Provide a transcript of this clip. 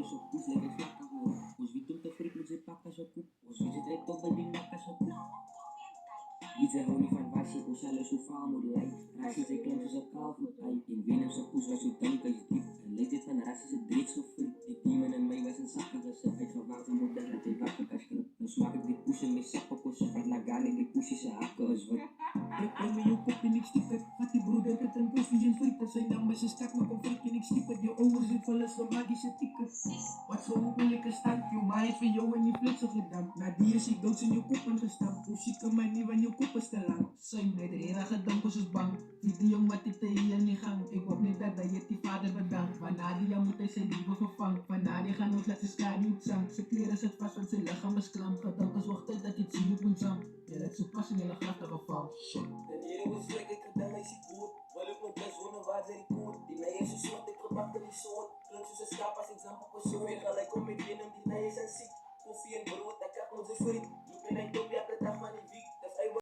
só pus leve flaca rua. Os Vitor tá frio, mas é paca só cu. Os vídeos é toba de maca só cu. Diese hou nie van was jy ons hulle so vaal moet lyk. Rassies ek klink soos 'n kaalvoet uit. En Willem se poes was so dink hy's diep. En lyk dit van rassies se dreed so vriend. Die demon in my was in sakke gesit. Uitgewaard en moet dat jy wakker kan skrip. Nou smaak ek die poes in my sak op ons wat nagane die poesie se hakke is wit. Ek hou my jou kop en ek stiep het. Vat die broeder het in confusion freak. Sy naam is 'n stak maar kom freak en ek stiep het. Jou ouers het vol is van magische tikkers. Wat so moeilike stand. Jou maai het vir jou in die flits gedamp. Na die is die doods in jou kop ingestamp. Hoe siek kan my nie van jou kop is te lang. Sy met era gedink ons is bang. Die jong wat het hier in die gang. Ek hoop net dat hy het die vader bedank. Want Nadia moet hy sy liewe vervang. Van Nadia gaan ons laat sy skade uitsang. Sy klere sit vast want sy lichaam is klamp. Gedink is wachtyd dat die zien moet ontsam. Jy het so pas in jylle grafte geval. Shit. En hier was vrek, ek gedink hy sy koot. Wil ook nog blis wonder waar sy die koot. Die nei is so soort, ek gebak in die soort. Klink soos 'n skaap as example op 'n soort. Gelijk om met Venom, die nei is aan siek. Koffie en brood, ek kap ons sy vriend. Loop en hy top elke dag van die week.